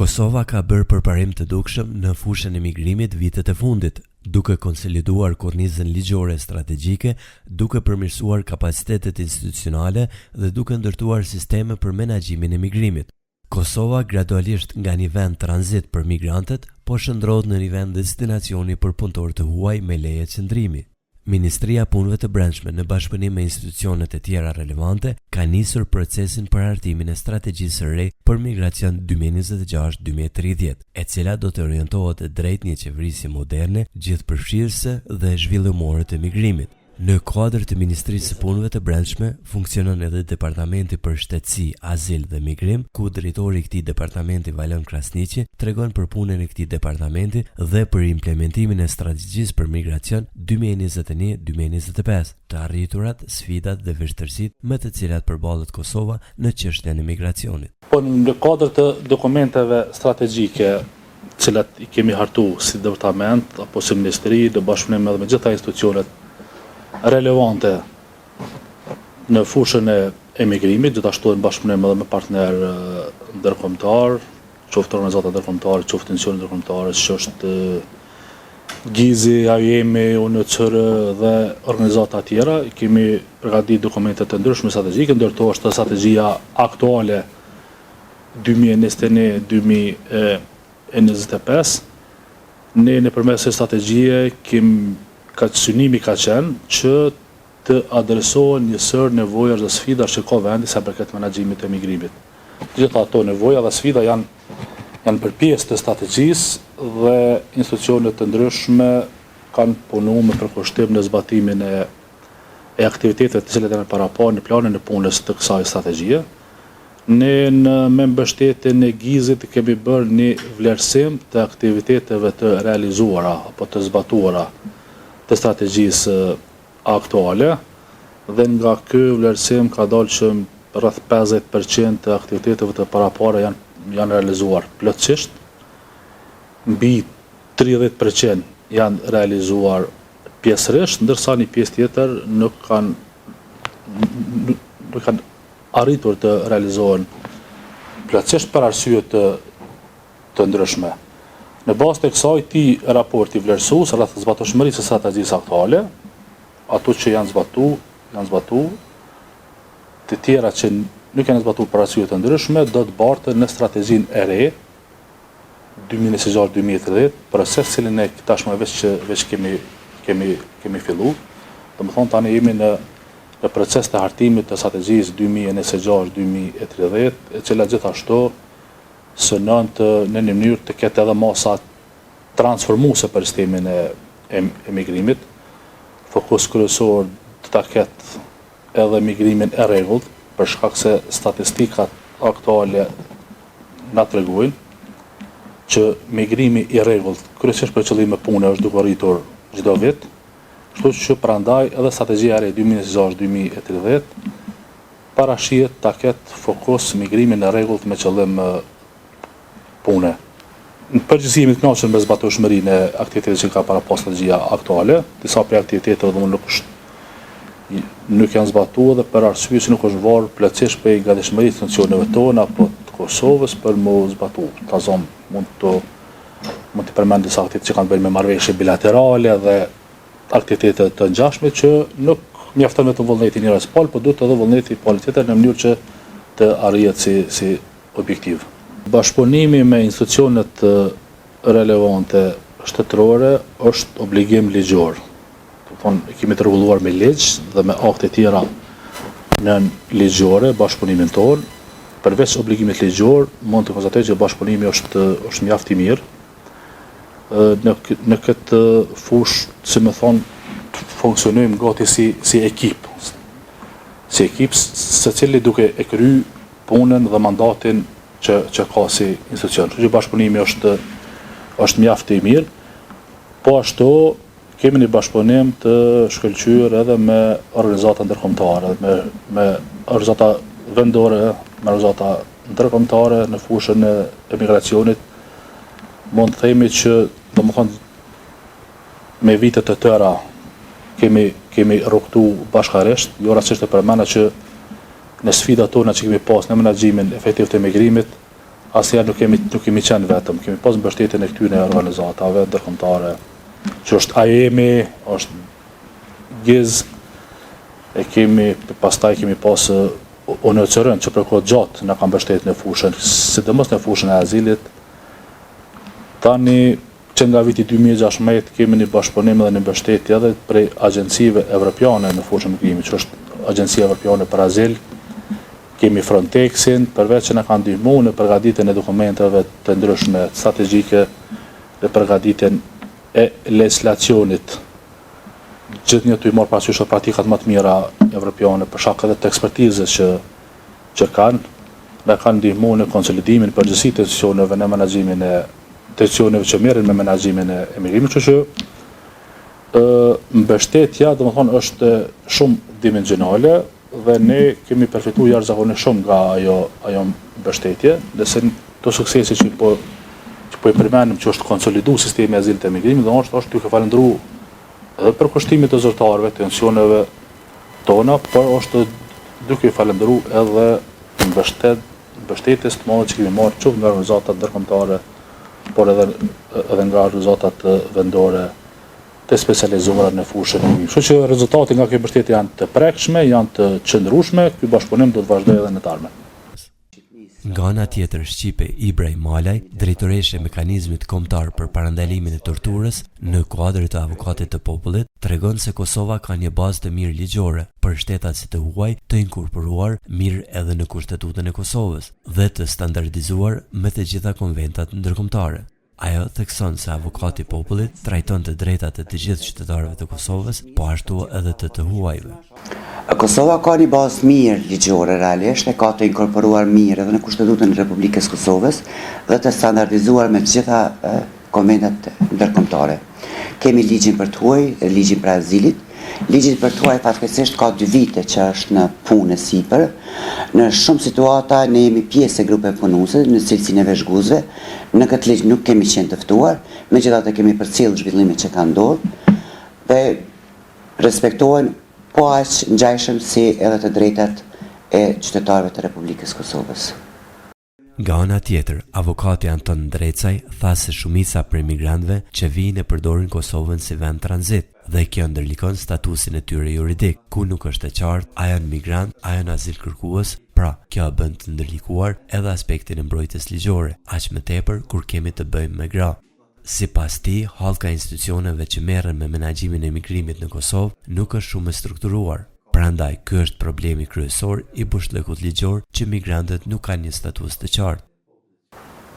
Kosova ka bërë përparim të dukshëm në fushën e migrimit vitet e fundit, duke konsoliduar kornizën ligjore strategjike, duke përmirësuar kapacitetet institucionale dhe duke ndërtuar sisteme për menaxhimin e migrimit. Kosova gradualisht nga një vend tranzit për migrantët, po shndrohet në një vend destinacioni për punëtorë të huaj me leje qëndrimi. Ministria e Punëve të Brendshme në bashkëpunim me institucionet e tjera relevante ka nisur procesin për hartimin e strategjisë së re për migracion 2026-2030, e cila do të orientohet drejt një qeverisje moderne, gjithëpërfshirëse dhe zhvillimore të migrimit. Në kuadër të Ministrisë së Punëve të Brendshme funksionon edhe Departamenti për Shtetësi, Azil dhe Migrim, ku drejtori i këtij departamenti Valon Krasniqi tregon për punën e këtij departamenti dhe për implementimin e strategjisë për migracion 2021-2025, të arriturat, sfidat dhe vështirësitë me të cilat përballet Kosova në çështjen e migracionit. Po në kuadër të dokumenteve strategjike, të cilat i kemi hartuar si departament apo si ministri, në bashkëpunim edhe me gjitha institucionet relevante në fushën e emigrimit, gjithashtu në bashkëpunim edhe me partner ndërkombëtar, qoftë organizata ndërkombëtare, qoftë institucione ndërkombëtare, që është Gizi, AUM-i, UNHCR dhe organizata tjera, kemi përgatitur dokumente të ndryshme strategjike, ndërto është strategjia aktuale 2021-2025. Ne nëpërmes kësaj strategjie synimi ka qenë që të adresohen njësër nevojash dhe sfidash që ka vendi sa përket menaxhimit të migrimit. Gjitha ato nevoja dhe sfida janë për pjesë të strategjisë dhe institucionet të ndryshme kanë punuar me përkushtim në zbatimin e aktiviteteve të cilat janë paraparë në planin e punës të kësaj strategjie. Ne me mbështetjen e Gizit kemi bërë një vlerësim të aktiviteteve të realizuara apo të zbatuara të strategjisë aktuale dhe nga ky vlerësim ka dalë që rreth 50% të aktiviteteve të parapara janë realizuar plotësisht, mbi 30% janë realizuar pjesërisht, ndërsa një pjesë tjetër nuk kanë arritur të realizohen plotësisht për arsye të ndryshme. Në bazë të kësaj raporti vlerësues rreth zbatueshmërisë së strategjisë aktuale, ato që janë zbatu, të tjera që nuk janë zbatuar për arsye të ndryshme, do të barten në strategjinë e re 2026-2030, proces cilin ne tashmë veç kemi filluar. Domethënë tani jemi në proces të hartimit të strategjisë 2026-2030, e cila gjithashtu synon në një mënyrë të ketë edhe masa transformuese për sistemin e migrimit. Fokus kryesor të ta ketë edhe migrimin e rregullt, për shkak se statistikat aktuale na tregojnë që migrimi i rregullt kryesisht për qëllime pune është duke rritur çdo vit, kështu që prandaj edhe strategjia e re 2026-2030 parashihet ta ketë fokus migrimin e rregullt me qëllim pune. Në përgjithësi jemi të kënaqur me zbatueshmërinë e aktiviteteve që ka parapas strategjia aktuale. Disa prej aktiviteteve domosdoshmë nuk janë zbatuar dhe për arsye që nuk është varur plotësisht prej gatishmërisë të funksioneve tona apo të Kosovës për më zbatuar. Tazom mund të përmend disa aktivitete që kanë bërë me marrëveshje bilaterale dhe aktivitete të ngjashme që nuk mjafton vetëm vullneti njërës palë, por duhet edhe vullneti palë tjetër në mënyrë që të arrihet si objektiv. Bashkëpunimi me institucionet relevante shtetërore është obligim ligjor. Kemi të rregulluar me ligj dhe me akte tjera nën ligjore bashkëpunimin tonë. Përveç obligimit ligjor, mund të konstatoj që bashkëpunimi është mjaft i mirë. Në këtë fushë, si më thonë, funksionojmë gati si ekip. Si ekip, secili duke e kryer punën dhe mandatin që ka si institucion. Që bashkëpunimi është mjaft i mirë, po ashtu kemi një bashkëpunim të shkëlqyer edhe me organizata ndërkombëtare, me organizata vendore, me organizata ndërkombëtare në fushën e emigracionit. Mund të themi që domethënë me vite të tëra kemi rrugtuar bashkërisht, jo rastësisht e përmenda që në sfidat tona që kemi pas në menaxhimin efektiv të emigrimit, asnjëherë nuk kemi qenë vetëm, kemi pas mbështetjen e këtyre organizatave ndërkombëtare, që është AEM, është GIZ, pastaj kemi pas UNHCR-n që për kohë gjatë na ka mbështetur në fushën, sidomos në fushën e azilit. Tani që nga viti 2016 kemi një bashkëpunim dhe një mbështetje edhe prej agjencive evropiane në fushën e migrimit, që është Agjencia Evropiane për Azil, kemi Frontexin, përveç që na kanë ndihmuar në përgatitjen e dokumenteve të ndryshme strategjike dhe përgatitjen e legislacionit. Gjithnjë të i marrë parasysh praktikat më të mira evropiane për shkak edhe të ekspertizës që kanë, na kanë ndihmuar në konsolidimin përgjithësi të institucioneve në menaxhimin e institucioneve që merren me menaxhimin e emigrimit, kështu që mbështetja, domethënë, është shumë dimensionale dhe ne kemi përfituar jashtëzakonisht shumë nga ajo mbështetje, ndërsa to suksesi që po i përmendim që është konsoliduar sistemi i azilit të emigrimit, dhe është duke falendëruar edhe për kushtimet e zyrtarëve, të institucioneve tona, por është duke i falendëruar edhe mbështetjes të madhe që kemi marrë qoftë nga organizatat ndërkombëtare, por edhe nga organizatat vendore të specializuara në fushën e migrimit. Kështu që rezultatet nga kjo mbështetje janë të prekshme, janë të qëndrueshme, ky bashkëpunim do të vazhdojë edhe në të ardhmen. Nga ana tjetër, Shqipe Ibrej Malaj, drejtoreshe e mekanizmit kombëtar për parandalimin e torturës në kuadër të Avokatit të Popullit, tregon se Kosova ka një bazë të mirë ligjore për shtetat si të huaj të inkorporuar mirë edhe në Kushtetutën e Kosovës dhe të standardizuar me të gjitha konventat ndërkombëtare. Ajo thekson se Avokati i Popullit trajton të drejtat e të gjithë qytetarëve të Kosovës, po ashtu edhe të huajve. Kosova ka një bazë mirë ligjore realisht, e ka të inkorporuar mirë edhe në Kushtetutën e Republikës Kosovës dhe të standardizuar me të gjitha konventat ndërkombëtare. Kemi ligjin për të huaj, ligjin për azilit. Ligji për të huaj fatkeqësisht ka 2 vite që është në punë sipër. Në shumë situata ne jemi pjesë e grupe punuese në cilësinë e veshguzve. Në këtë ligj nuk kemi qenë të ftuar, megjithatë kemi përcjellë zhvillimet që kanë ndodhur dhe respektohen po aq ngjajshëm si edhe të drejtat e qytetarëve të Republikës Kosovës. Nga ana tjetër, avokati Anton Drecaj tha se shumica për emigrantëve që vijnë e përdorin Kosovën si vend tranzit dhe kjo ndërlikon statusin e tyre juridik, ku nuk është e qartë a janë migrant, a janë azil kërkues, pra kjo bën të ndërlikuar edhe aspektin e mbrojtjes ligjore, aq më tepër kur kemi të bëjmë me gra. Sipas tij, hallka e institucioneve që merren me menaxhimin e emigrimit në Kosovë nuk është shumë e strukturuar. Prandaj, ky është problemi kryesor i bushllëkut ligjor që migrantët nuk kanë një status të qartë.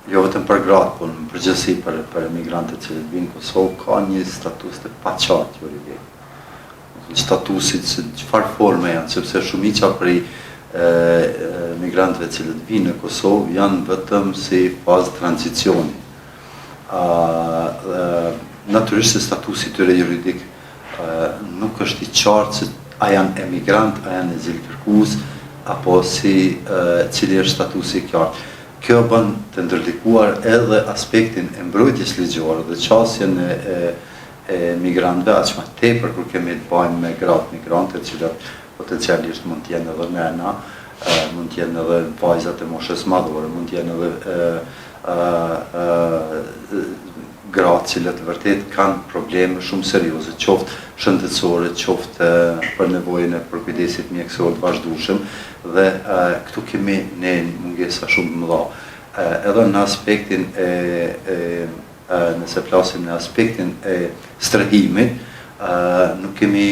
Jo vetëm për gratë, por në përgjithësi për emigrantët që vinë në Kosovë ka një status të paqartë juridik. Statusit se çfarë forme janë, sepse shumica prej migrantëve që vinë në Kosovë janë vetëm si fazë tranzicioni. Natyrisht se statusi tyre juridik nuk është i qartë se a janë emigrant, a janë azil kërkues, apo si cili është statusi i qartë. Kjo bën të ndërlikuar edhe aspektin e mbrojtjes ligjore dhe qasjen e migrantëve, aq më tepër kur kemi të bëjmë me gratë migrante, të cilat potencialisht mund të jenë edhe nëna, mund të jenë edhe vajzat e moshës madhore, mund të jenë edhe gratë cilët vërtet kanë probleme shumë serioze, qoftë shëndetësore, qoftë për nevojën e përkujdesit mjekësor të vazhdueshëm dhe këtu kemi ne mungesa shumë të mëdha. Edhe në aspektin nëse flasim në aspektin e strehimit, nuk kemi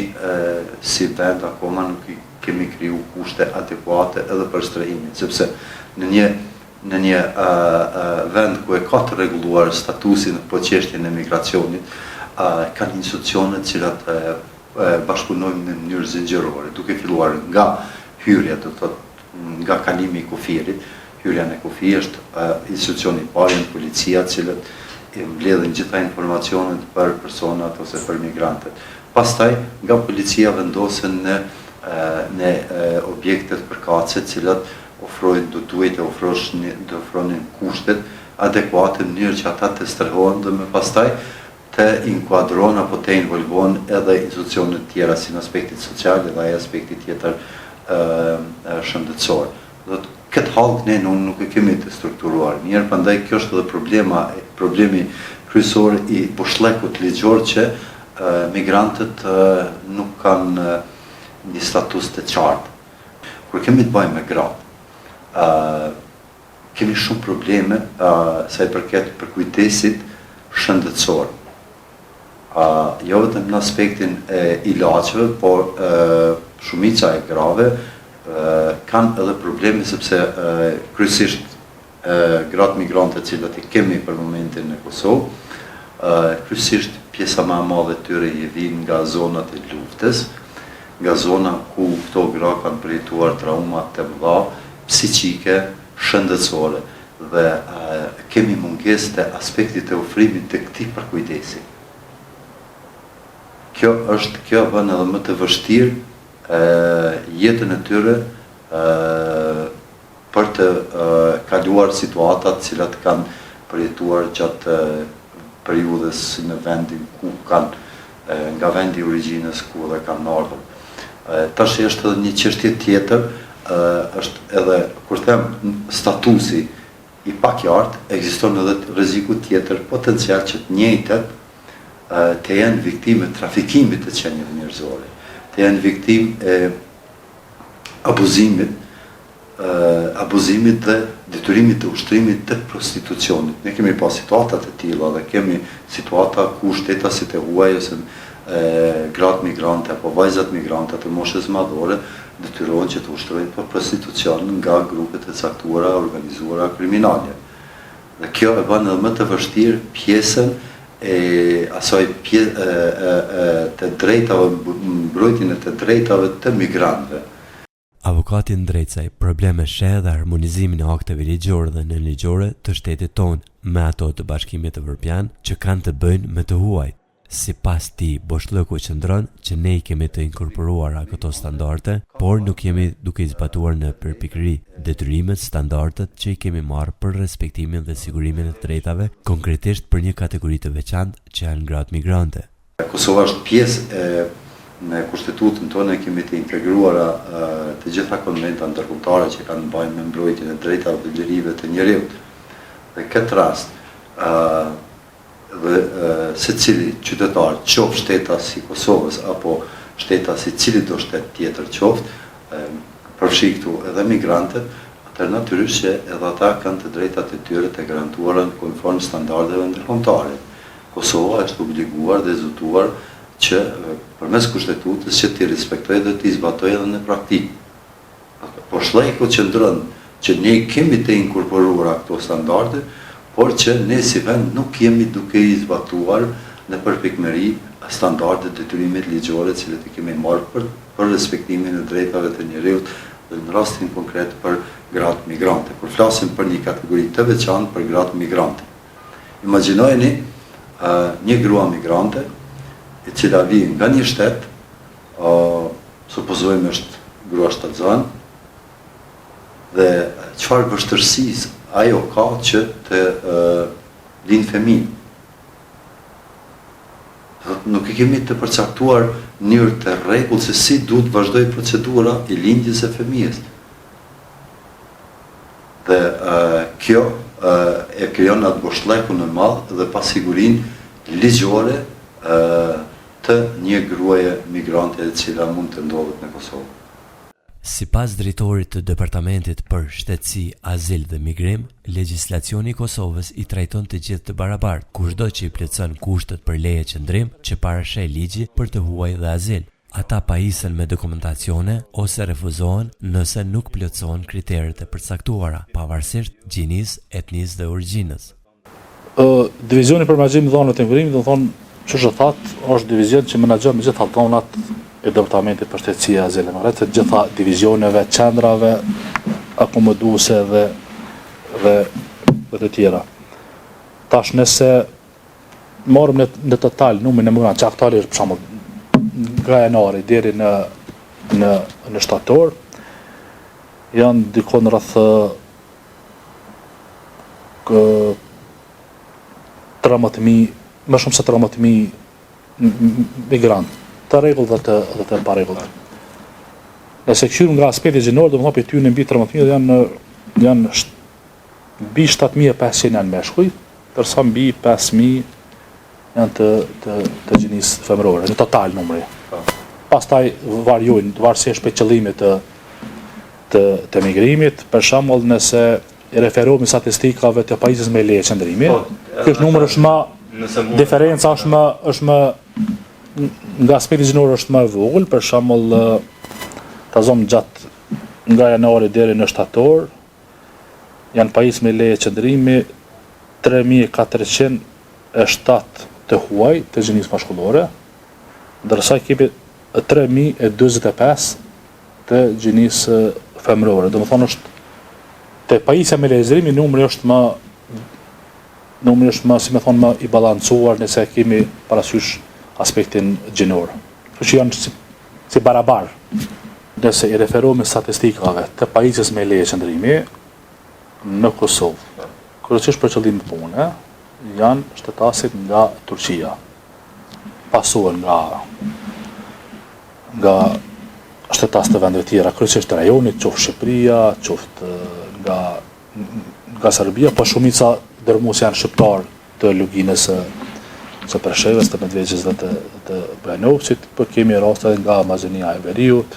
si vend akoma nuk kemi kriju kushte adekuate edhe për strehimin, sepse në një vend ku e ka të rregulluar statusin për çështjen e migracionit, kanë institucionet cilat bashkëpunojnë në mënyrë zinxhirore, duke filluar nga hyrja, do të thotë nga kalimi i kufirit. Hyrja në kufi është institucioni i parë, janë policia, cilët mbledhin gjitha informacionet për personat ose për migrantët. Pastaj nga policia vendosen në objektet përkatëse, cilat ofrojnë, duhet të ofronin kushtet adekuate në mënyrë që ata të strehohen dhe më pastaj të inkuadron apo të involvon edhe institucionet tjera si në aspektit social dhe ai aspekti tjetër shëndetësor. këtë halk ne nuk e kemi të strukturuar mirë, prandaj kjo është edhe problemi kryesor i pushlekut ligjor që migrantët nuk kanë një status të qartë. Kur kemi të bëjmë me gratë, kemi shumë probleme sa i përket përkujdesit shëndetësor. Jo vetëm në aspektin e ilaçeve, por shumica e grave kanë edhe probleme sepse kryesisht gratë migrante të cilat i kemi për momentin në Kosovë, kryesisht pjesa më e madhe e tyre i vijnë nga zonat e luftës, nga zona ku këto gra kanë përjetuar trauma të mëdha psiqike, shëndetësore dhe kemi mungesë të aspektit të ofrimit të këtij përkujdesi. Kjo bën edhe më të vështirë jetën e tyre për të kaluar situatat cilat kanë përjetuar gjatë periudhës në vendin ku kanë nga vendi i origjinës ku dhe kanë ardhur. Tash është edhe një çështje tjetër, është edhe kur them statusi i pakjartë, ekziston edhe rreziku tjetër potencial që të njëjtat të janë viktime të trafikimit të qenieve njerëzore, të janë viktime e abuzimit dhe detyrimit të ushtrimit të prostitucionit. Ne kemi pas situatat e tilla dhe kemi situata ku shtetasit e huaj ose gratë migrante apo vajzat migrante të moshës madhore detyrohen që të ushtrojnë për prostitucion nga grupet e caktuara organizuara kriminale. Dhe kjo e bën edhe më të vështirë pjesën e asaj të drejtave, mbrojtjen e të drejtave të migrantëve. Avokati Ndrecaj probleme sheh dhe harmonizimin e akteve ligjore dhe nënligjore të shtetit tonë me ato të Bashkimit Evropian që kanë të bëjnë me të huajt. Sipas tij, boshllëku qëndron që ne i kemi të inkorporuara këto standarde, por nuk jemi duke i zbatuar në përpikëri detyrimet, standardet që i kemi marrë për respektimin dhe sigurimin e drejtave, konkretisht për një kategori të veçantë që janë gratë migrante. Kosova është pjesë në kushtetutën tonë, kemi të integruara të gjitha konventa ndërkombëtare që kanë bëjnë me mbrojtjen e drejtave dhe lirive të njerëzit. Dhe këtë rast dhe secili qytetar, qoftë shtetas si Kosovës apo shtetas si cili do shtet tjetër qoftë, përfshi këtu edhe migrantët, atëherë natyrisht që edhe ata kanë të drejtat e tyre të garantuara konform standardeve ndërkombëtare. Kosova është obliguar dhe zotuar që përmes kushtetutës që t'i respektojë dhe t'i zbatojë edhe në praktikë. Po shllëku qëndron që ne kemi të inkorporuara këto standarde, por që ne si vend nuk jemi duke i zbatuar në përpikmëri standardet detyrimet ligjore cilët i kemi marrë për respektimin e drejtave të njerëzit dhe në rastin konkret për gratë migrante. Kur flasim për një kategori të veçantë për gratë migrante. Imagjinojeni një grua migrante e cila vjen nga një shtet, supozojmë është grua shtatzan, dhe çfarë vështirësisë ajo ka që të linë fëmijë. Nuk e kemi të përcaktuar mënyrë të rregull se si duhet vazhdoj procedura i lindjes e fëmijës. Dhe kjo e krijon atë boshllëkun në madh dhe pasigurinë ligjore të një gruaje migrante e cila mund të ndodhet në Kosovë. Sipas drejtorit të Departamentit për Shtetësi, Azil dhe Migrim, legjislacioni i Kosovës i trajton të gjithë të barabartë, kushdo që i plotson kushtet për leje qëndrim që parashej ligji për të huaj dhe azil. Ata pajisen me dokumentacione ose refuzohen nëse nuk plotësohen kriteret e përcaktuara, pavarësisht gjinisë, etnisë dhe origjinës. Divizioni për menaxhim dhe dhënat e migrimit, do thonë, ç'është thatë, është divizion që menaxhon me gjitha dhënat e Departamentit për Shtetësi e Azil dhe të gjitha divizioneve, qendrave, akomoduese dhe të tjera. Tash nëse marrim në total numrin e migrantëve që aktualisht për shembull nga janari deri në shtator janë dikon rreth 13.000, më shumë se 13.000 migrantë të rregull dhe të pa rregull. Nëse këshirëm nga aspekti gjinor, do më thonë për ty në mbi 13.000 janë janë mbi 7.500 janë meshkuj, ndërsa mbi 5.000 janë të gjinisë femërore, në total numri. Pastaj varjojnë, varësisht për qëllimit të migrimit, për shembull nëse i referohemi statistikave të pajisjes me leje qëndrimi, ky numër është më, diferenca është më nga aspekti gjinor është më e vogël, për shembull ta zom gjatë nga janari deri në shtator, janë pajisjes me leje qëndrimi 3.407 të huaj të gjinisë mashkullore, ndërsa kemi 3.025 të gjinisë femërore. Domethënë është te pajisja me leje numri është më, si më thonë, më i balancuar nëse kemi parasysh aspektin gjinor. Kështu që janë si barabar. Nëse i referohemi statistikave të pajisjes me leje qëndrimi në Kosovë, kryesisht për qëllim pune, janë shtetasit nga Turqia, pasuar nga shtetas të vendeve tjera, kryesisht të rajonit, qoftë Shqipëria, qoftë nga Serbia, po shumica dërmues janë shqiptar të luginës së Preshevës, të Medvegjës dhe të Branovcit, po kemi raste nga Macedonia e Veriut,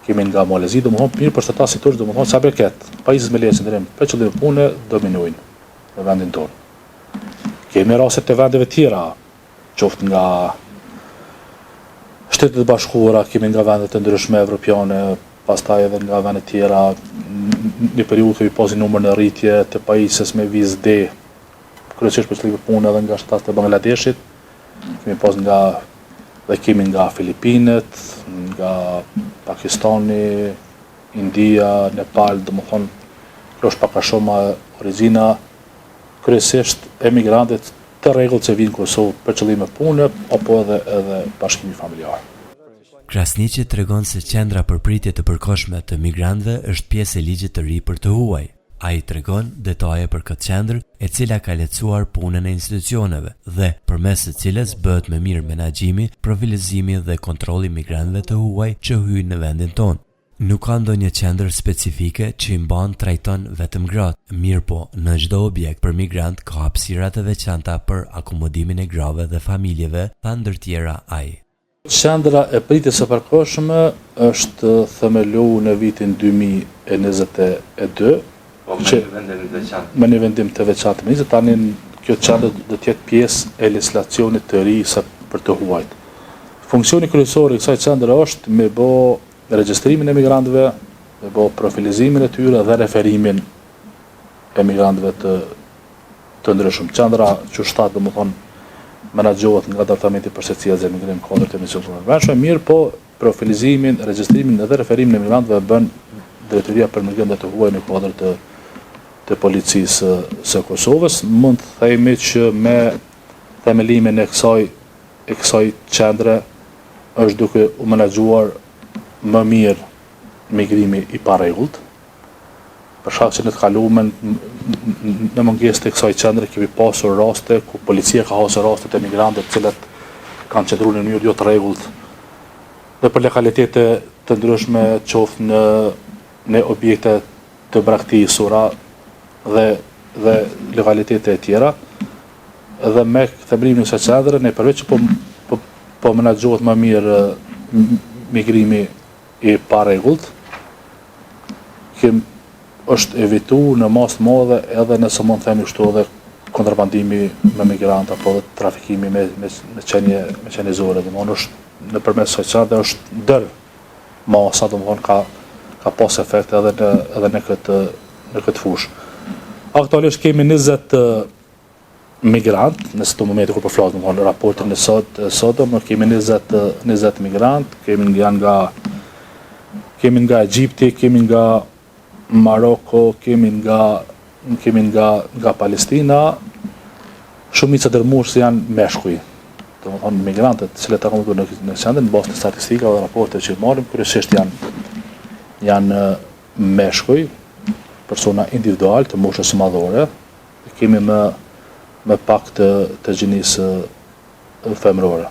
kemi nga Malezi, domethënë mirë për shtetasit turq, domethënë sa beket, pajisjes me leje qëndrim për qëllim pune dominojnë në vendin tonë. Kemi raste të vendeve tjera, qoftë nga Shtetet e Bashkuara, kemi nga vendet të ndryshme evropiane, pastaj edhe nga vendet tjera, një periudhë kemi pasur numër në rritje të pajisjes me vizë D, kryesisht për qëllim pune edhe nga shtetet e Bangladeshit, kemi nga Filipinët, nga Pakistani, India, Nepal, domethënë kjo është pak a shumë origjina, kryesisht emigrantët të rregullt që vinë në Kosovë për qëllime pune apo edhe bashkimi familjar. Krasniqi tregon se qendra për pritje të përkohshme të migrantëve është pjesë e ligjit të ri për të huaj. Ai tregon detaje për këtë qendër, e cila ka lehtësuar punën e institucioneve dhe përmes së cilës bëhet më mirë menaxhimi, profilizimi dhe kontrolli migrantëve të huaj që hyjnë në vendin tonë. Nuk ka ndonjë qendër specifike që i trajton vetëm gratë, mirë po në çdo objekt për migrant ka hapësira të veçanta për akomodimin e grave dhe familjeve, tha ndër tjera ai. Qendra e pritjes së përkohshme është themeluar në vitin 2022, me një vendim të veçantë. Me tani kjo qendër do të jetë pjesë e legjislacionit të ri për të huajt. Funksioni kryesor i kësaj qendre është me bë regjistrimin e migrantëve, me bë profilizimin e tyre dhe referimin e migrantëve të ndryshëm. Qendra që shtat domethënë menaxhohet nga Departamenti për Secilien e Migrimit kodër të misionerit të vëshme, mirë po profilizimin, regjistrimin dhe referimin e migrantëve bën Drejtoria për Migrim të huaj në kodër të policisë së Kosovës. Mund të themi që me themelimin e kësaj qendre është duke u menaxhuar më mirë migrimi i parregullt. Për shkak që në të kaluarën në mungesë të kësaj qendre kemi pasur raste ku policia ka hasur raste të migrantëve të cilët kanë qëndruar në mënyrë jo të rregullt dhe për lokalitete të ndryshme, qoftë në objekte të braktisura dhe lokalitete e tjera. Dhe me themelimin e kësaj qendre ne përveç që po menaxhohet më mirë migrimi i parregullt, është evitu në masë të madhe edhe nëse mund të themi kështu edhe kontrabandimi me migrantë apo trafikimi me qenie zore. Domthonë është nëpërmes kësaj qendre është ndër masa, domthonë ka pas efekt edhe në këtë fushë. Aktualisht kemi 20 migrantë, në këtë moment kur po flas domthonë raportin e sotëm, kemi 20 migrantë, kemi nga Egjipti, kemi nga Maroko, kemi nga Palestina, shumica dërmues janë meshkuj. Domethënë migrantët të cilët akomodohen në qendër në bazë të statistikave dhe raporteve që marrim, kryesisht janë meshkuj, persona individual të moshës së madhore. Kemi më pak të gjinisë femërore.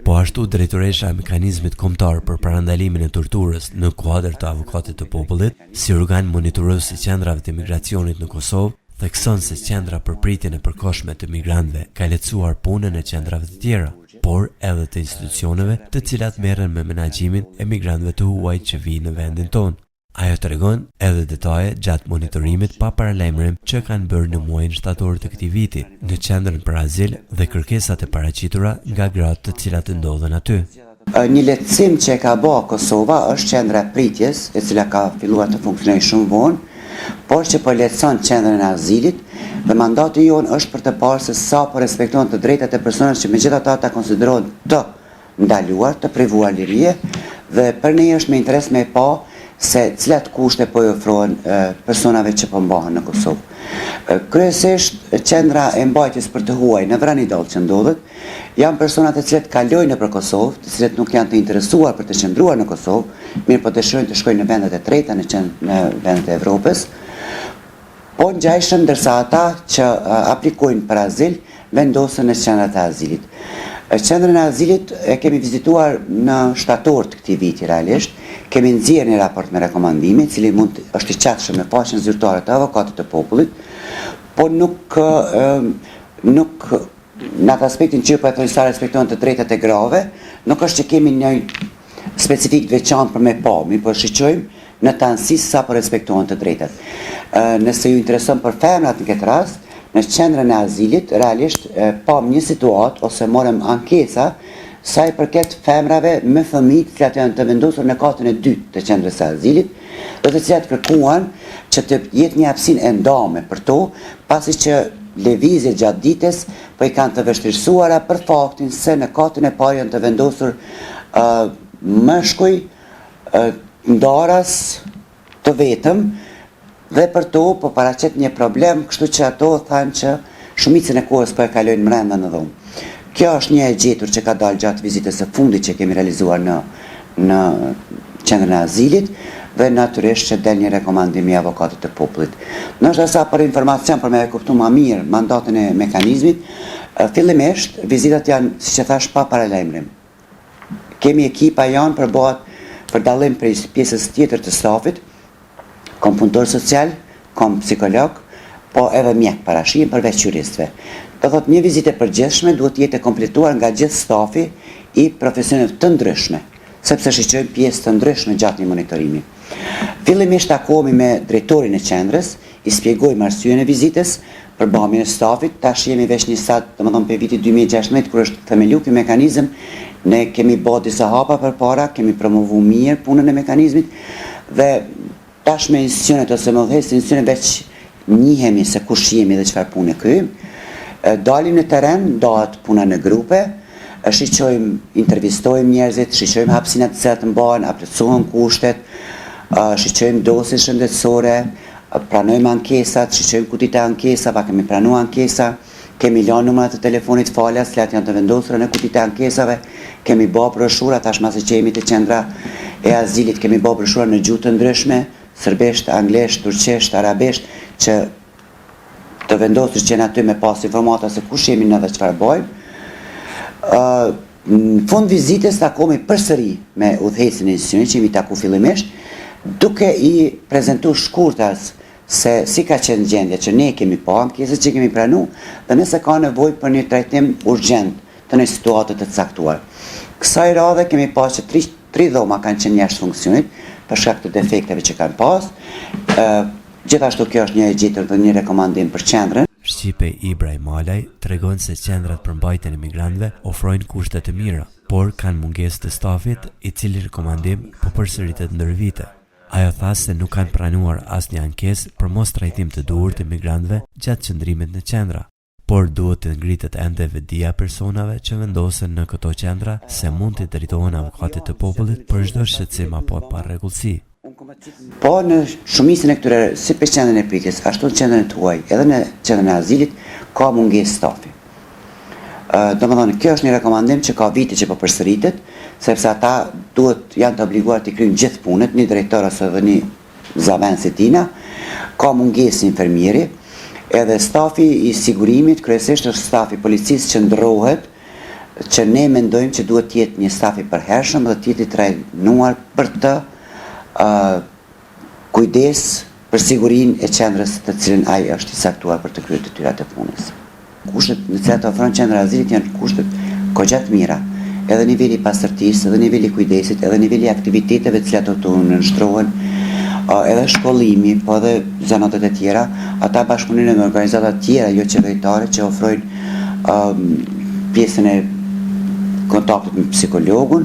Po ashtu drejtoresha e mekanizmit kombëtar për parandalimin e torturës në kuadër të Avokatit të Popullit, si organ monitorues i qendrave të migracionit në Kosovë, thekson se qendra për pritjen e përkohshme të migrantëve ka lehtësuar punën e qendrave të tjera, por edhe të institucioneve të cilat merren me menaxhimin e migrantëve të huaj që vijnë në vendin tonë. Ajo tregon edhe detaje gjatë monitorimit pa paralajmërim që kanë bërë në muajin shtator të këtij viti në qendrën për azil dhe kërkesat e paraqitura nga gratë të cilat ndodhen aty. Një lehtësim që e ka bërë Kosova është qendra e pritjes, e cila ka filluar të funksionojë shumë vonë, por që po lehtëson qendrën e azilit dhe mandati jonë është për të parë se sa po respektojnë të drejtat e personave që megjithatë ata konsiderohen të ndaluar, të privuar lirie, dhe për ne është me interes me pa se cilat kushte po i ofrohen personave që po mbahen në Kosovë. Kryesisht qendra e mbajtjes për të huaj në Vranidall që ndodhet, janë persona të cilët kalojnë nëpër Kosovë, të cilët nuk janë të interesuar për të qëndruar në Kosovë, mirë po dëshirojnë të shkojnë në vendet e treta, në vendet e Evropës, po ngjajshëm ndërsa ata që aplikojnë për azil vendosen në qendrat e azilit. Qendrën e azilit e kemi vizituar në shtator të këtij viti realisht, kemi nxjerrë një raport me rekomandime, i cili është i qatshëm në faqen zyrtare të Avokatit të Popullit, por nuk në atë aspektin që po e thoni sa respektojnë të drejtat e grave, nuk është që kemi një specifik të veçantë për me pa, mi po shiqojmë në të anësisë sa po respektojnë të drejtat. Nëse ju intereson për femrat në këtë rast, në qendrën e azilit, realisht pam një situatë ose morëm ankesa sa i përket femrave me fëmijë të cilat janë të vendosur në katën e dytë të qendrës së azilit, dhe të cilat kërkuan që të jetë një hapësinë e ndame për to, pasi që lëvizjet gjatë ditës po i kanë të vështirësuara për faktin se në katën e parë janë të vendosur mëshkuj ndaras të vetëm, dhe për to po paraqet një problem, kështu që ato thanë që shumicën e kohës po e kalojnë brenda në dhomë. Kjo është një e gjetur që ka dalë gjatë vizitës së fundit që kemi realizuar në qendrën e azilit dhe natyrisht që del një rekomandim i Avokatit të Popullit. Ndoshta sa për informacion për me e kuptuar më mirë mandatin e mekanizmit, fillimisht vizitat janë, siç e thash, pa paralajmërim. Kemi ekipa janë për dallim prej pjesës tjetër të stafit, kom punëtor social, kom psikolog, po edhe mjek parashien përveç juristëve. Do thotë një vizitë e përgjithshme duhet jetë e kompletuar nga gjithë stafi i profesioneve të ndryshme, sepse shiqojmë pjesë të ndryshme gjatë një monitorimi. Fillimisht takohemi me drejtorin e qendrës, i shpjegojmë arsyeën e vizitës, përbamjen e stafit, tash jemi veç një stat, domethënë për vitin 2016 kur është themeluar ky mekanizëm, ne kemi bërë disa hapa përpara, kemi promovuar mirë punën e mekanizmit dhe tash me institucionet ose më dhejës institucionet veç njihemi se kush jemi dhe çfarë punë kryejmë. Dalim në teren, dohet puna në grupe, shiqojmë, intervistojmë njerëzit, shiqojmë hapësinat të cilat mbahen, aplikojmë kushtet, shiqojmë dosit shëndetësore, pranojmë ankesat, shiqojmë kutit e ankesave, kemi pranuar ankesa, kemi lënë numrat të telefonit falas, cilat janë të vendosura në kutit e ankesave, kemi bërë broshura, tash masi që jemi të qendra e azilit, kemi bërë broshura në gjuhë të ndryshme, serbisht, anglisht, turqisht, arabisht, që të vendosur që në aty me pas informata se kush jemi në dhe çfarë bëjmë. Në fund vizitës takohemi përsëri me udhëheqësin e institucionit që jemi taku fillimisht, duke i prezantuar shkurtas se si ka qenë gjendja që ne kemi pa, ankesat që kemi pranuar dhe nëse ka nevojë për një trajtim urgjent të një situate të caktuar. Kësaj radhe kemi pas që 3 dhoma kanë qenë jashtë funksionit për shkak të defekteve që kanë pas. Gjithashtu kjo është një e gjetur dhe një rekomandim për qendrën. Shqipe Ibrahim Malaj tregon se qendrat për mbajtjen e migrantëve ofrojnë kushte të mira, por kanë mungesë të stafit, i cili rekomandim po përsëritet ndër vite. Ajo tha se nuk kanë pranuar asnjë ankesë për mos trajtim të duhur të migrantëve gjatë qëndrimit në qendra, por duhet të ngritet ende vedia personave që vendosen në këto qendra se mund të drejtohen Avokatit të Popullit për çdo shqetësim apo parregullsi. Po në shumicën e këtyre, si për qendrën e pritjes, ashtu në qendrën e tuaj, edhe në qendrën e azilit, ka mungesë stafi. Domethënë, kjo është një rekomandim që ka vite që po përsëritet, sepse ata janë të obliguar të kryejnë gjithë punët, një drejtor ose edhe një zaven si tina, ka mungesë infermieri, edhe stafi i sigurimit, kryesisht është stafi policisë që ndrohet që ne mendojmë që duhet të jetë një staf i përhershëm dhe të jetë i trajnuar për të kujdes për sigurinë e qendrës të cilën ai është i saktuar për të kryer detyrat e punës. Kushtet në të cilat ofron qendra e azilit janë kushtet goxha të mira. Edhe niveli i pastërtisë, edhe niveli i kujdesit, edhe niveli i aktiviteteve të cilat do të nënshtrohen, edhe shkollimi, po edhe zanatet e tjera, ata bashkëpunojnë me organizata të tjera jo qeveritare që ofrojnë pjesën e kontaktit me psikologun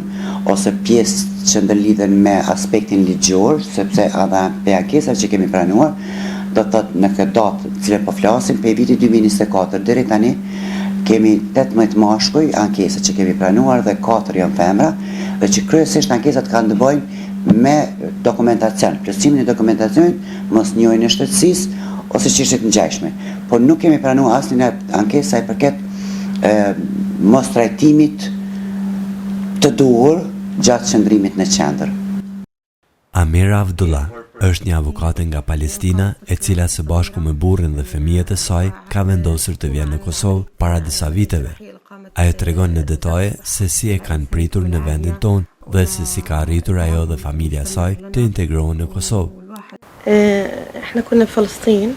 ose pjesë që ndërlidhen me aspektin ligjor, sepse edhe për ankesat që kemi pranuar, do të thotë në këtë datë të cilën po flasim, për vitin 2024 deri tani kemi 18 mashkuj ankesat që kemi pranuar dhe 4 janë femra, dhe që kryesisht ankesat kanë të bëjnë me dokumentacion, plotësimin e dokumentacionit, mosnjohjen e shtetësisë ose çështjet të ngjashme. Por nuk kemi pranuar asnjë ankesë sa i përket mos trajtimit të duhur gjatë qëndrimit në qendër. Amira Avdullah është një avokate nga Palestina e cila së bashku me burrin dhe fëmijët e saj ka vendosur të vjenë në Kosovë para disa viteve. Ajo tregon në detaje se si e kanë pritur në vendin tonë dhe se si ka arritur ajo dhe familja e saj të integrohen në Kosovë. احنا كنا في فلسطين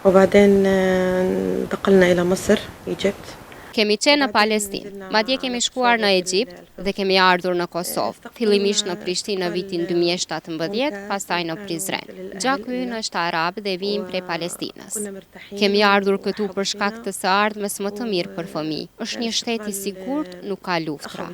وبعدين انتقلنا إلى مصر إيجيبت. Kemi qenë në Palestinë, madje kemi shkuar në Egjipt dhe kemi ardhur në Kosovë, fillimisht në Prishtinë në vitin 2017, pastaj në Prizren. Gjaku ynë është arab dhe vijmë prej Palestinës. Kemi ardhur këtu për shkak të së ardhmes më të mirë për fëmijë. Është një shtet i sigurt, nuk ka luftra.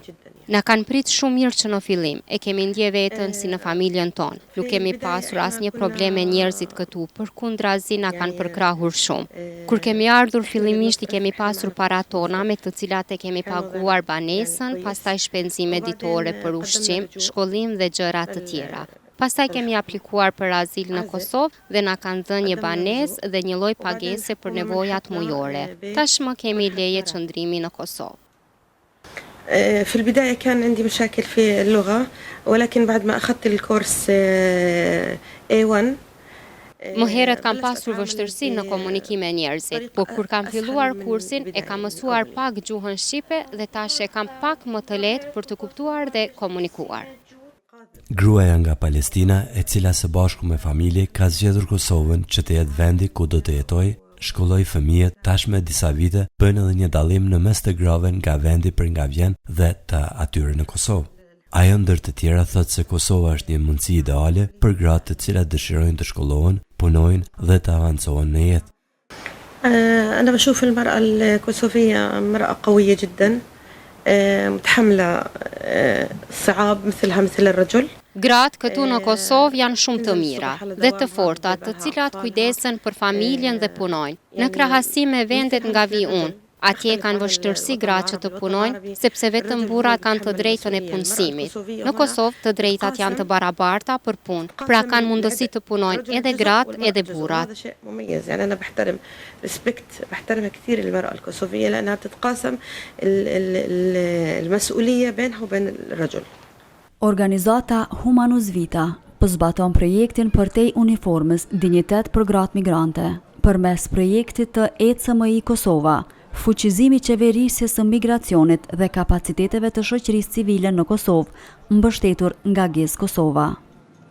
Na kanë prit shumë mirë që në fillim, e kemi ndje veten si në familjen tonë. Nuk kemi pasur asnjë problem me njerëzit këtu, përkundrazi na kanë përkrahur shumë. Kur kemi ardhur fillimisht i kemi pasur para tona me të cilat e kemi paguar banesën, pastaj shpenzime ditore për ushqim, shkollim dhe gjëra të tjera. Pastaj kemi aplikuar për azil në Kosovë dhe na kanë dhënë një banesë dhe një lloj pagese për nevojat mujore. Tashmë kemi leje qëndrimi në Kosovë. في البداية كان عندي مشاكل في اللغة ولكن بعد ما أخذت الكورس A1 Më herët kam pasur vështirësi në komunikim me njerëzit, por kur kam filluar kursin e kam mësuar pak gjuhën shqipe dhe tash e kam pak më të lehtë për të kuptuar dhe komunikuar. Gruaja nga Palestina, e cila së bashku me familje ka zgjedhur Kosovën që të jetë vendi ku do të jetojë, shkolloi fëmijët, tashmë disa vite bën edhe një dallim në mes të grave nga vendi për nga vjen dhe të atyre në Kosovë. Ajo ndër të tjera thotë se Kosova është një mundësi ideale për gratë të cilat dëshirojnë të shkollohen, punojnë dhe të avancojnë në jetë. أنا بشوف المرأة الكوسوفية امرأة قوية جدا متحملة صعاب مثلها مثل الرجل. Gratë këtu në Kosovë janë shumë të mira dhe të forta, të cilat kujdesen për familjen dhe punojnë. Në krahasim me vendet nga vi unë, atje kanë vështirësi gratë që të punojnë, sepse vetëm burrat kanë të drejtën e punësimit. Në Kosovë të drejtat janë të barabarta për punë, pra kanë mundësi të punojnë edhe gratë edhe burrat. يعني أنا بحترم كثير المرأة الكوسوفية لأنها تتقاسم المسؤولية بينها وبين الرجل. Organizata Humanus Vita zbaton projektin për te uniformës Dinjitet për gratë migrante, përmes projektit të ECMI Kosova, fuqizimi qeverisjes së migracionit dhe kapaciteteve të shoqërisë civile në Kosovë, mbështetur nga GES Kosova.